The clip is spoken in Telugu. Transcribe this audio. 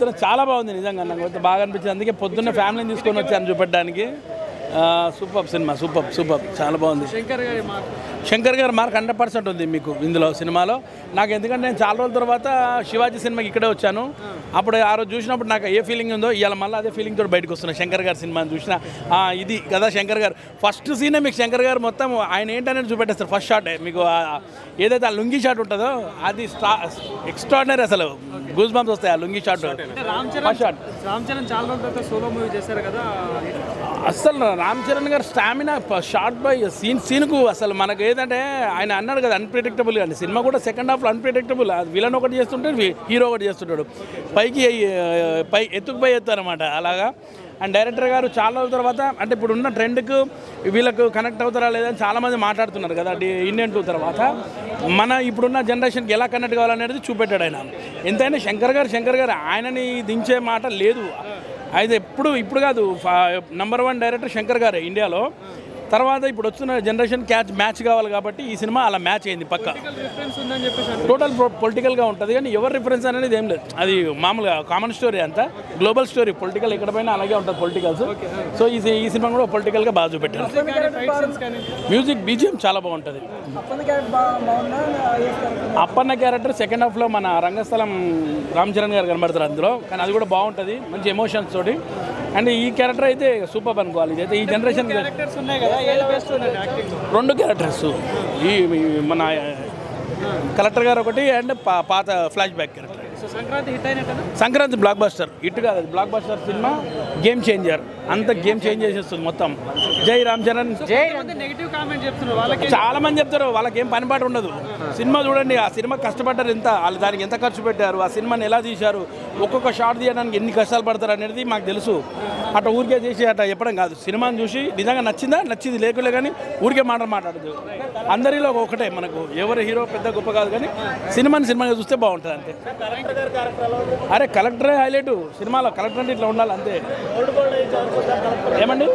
మాత్రం చాలా బాగుంది నిజంగా, నాకు బాగా అనిపించింది. అందుకే పొద్దున్న ఫ్యామిలీని తీసుకొని వచ్చాను చూపెట్టడానికి. సూపర్ సినిమా, సూపర్ చాలా బాగుంది. శంకర్ గారి మార్క్ 100% ఉంది మీకు ఇందులో సినిమాలో. నాకు ఎందుకంటే నేను చాలా రోజుల తర్వాత శివాజీ సినిమాకి ఇక్కడే వచ్చాను. అప్పుడు ఆ రోజు చూసినప్పుడు నాకు ఏ ఫీలింగ్ ఉందో ఇవాళ మళ్ళీ అదే ఫీలింగ్ తోటి బయటకు వస్తున్నా. శంకర్ గారి సినిమాని చూసిన ఇది కదా శంకర్ గారు ఫస్ట్ సీనే మీకు శంకర్ గారు మొత్తం ఆయన ఏంటనేది చూపెట్టేస్తారు. ఫస్ట్ షాట్ మీకు ఏదైతే ఆ లుంగీ షాట్ ఉంటుందో అది ఎక్స్ట్రాడినరీ, అసలు గూస్ బంప్స్ వస్తాయి ఆ lungi shot. First shot Ram Charan చాలా రోజుల తర్వాత సోలో మూవీ చేశారు కదా, అసలు రామ్ చరణ్ గారు స్టామినా షార్ట్ బై సీన్కు అసలు మనకు ఏదంటే ఆయన అన్నాడు కదా అన్ప్రిడిక్టబుల్ అండి. సినిమా కూడా సెకండ్ హాఫ్లో అన్ప్రిడిక్టబుల్. విలన్ ఒకటి చేస్తుంటాడు, హీరో ఒకటి చేస్తుంటాడు, ఎత్తుకు పై ఎత్తు అనమాట అలాగా. అండ్ డైరెక్టర్ గారు చాలా రోజుల తర్వాత అంటే ఇప్పుడు ఉన్న ట్రెండ్కు వీళ్ళకు కనెక్ట్ అవుతారా లేదని చాలామంది మాట్లాడుతున్నారు కదా ఇండియన్ 2 తర్వాత. మన ఇప్పుడున్న జనరేషన్కి ఎలా కనెక్ట్ కావాలనేది చూపెట్టాడు ఆయన. ఎంతైనా శంకర్ గారు ఆయనని దించే మాట లేదు. అయితే ఇప్పుడు కాదు, నంబర్ 1 డైరెక్టర్ శంకర్ గారే ఇండియాలో. తర్వాత ఇప్పుడు వస్తున్న జనరేషన్ మ్యాచ్ కావాలి కాబట్టి ఈ సినిమా అలా మ్యాచ్ అయింది పక్క. టోటల్ పొలిటికల్గా ఉంటుంది కానీ ఎవరు రిఫరెన్స్ అనేది ఏం లేదు. అది మామూలుగా కామన్ స్టోరీ, అంతా గ్లోబల్ స్టోరీ. పొలిటికల్ ఎక్కడ పోయినా అలాగే ఉంటుంది పొలిటికల్స్. సో ఈ సినిమా కూడా పొలిటికల్గా బాగా చూపెట్టారు. మ్యూజిక్ బీజిఎం చాలా బాగుంటుంది. అప్పన్న క్యారెక్టర్ సెకండ్ హాఫ్లో మన రంగస్థలం రామ్ చరణ్ గారు కనబడతారు అందులో, కానీ అది కూడా బాగుంటుంది మంచి ఎమోషన్స్ తోటి. అండ్ ఈ క్యారెక్టర్ అయితే సూపర్ అనుకోవాలి. ఇదైతే ఈ జనరేషన్ 2 క్యారెక్టర్స్, ఈ మన కలెక్టర్ గారు ఒకటి అండ్ పాత flash back character. Sankranti block buster hit కాదు, అది block buster cinema, game changer. అంత గేమ్ చేంజ్ చేసేస్తుంది మొత్తం. జై రామ్ చరణ్. చాలా మంది చెప్తారు వాళ్ళకి ఏం పనిపాటు ఉండదు. సినిమా చూడండి, ఆ సినిమా కష్టపడ్డారు ఎంత, వాళ్ళు దానికి ఎంత ఖర్చు పెట్టారు, ఆ సినిమాని ఎలా తీశారు, ఒక్కొక్క షాట్ తీయడానికి ఎన్ని కష్టాలు పడతారు అనేది మాకు తెలుసు. అట్లా ఊరికే చేసి అట్లా చెప్పడం కాదు. సినిమాని చూసి నిజంగా నచ్చింది లేకులే కానీ ఊరికే మాట్లాడదు. అందరిలో ఒకటే, మనకు ఎవరు హీరో పెద్ద గొప్ప కాదు కానీ సినిమాగా చూస్తే బాగుంటుంది అంతే. అరే కలెక్టరే హైలైట్ సినిమాలో. కలెక్టర్ అంటే ఇట్లా ఉండాలి అంతే. ఏమండి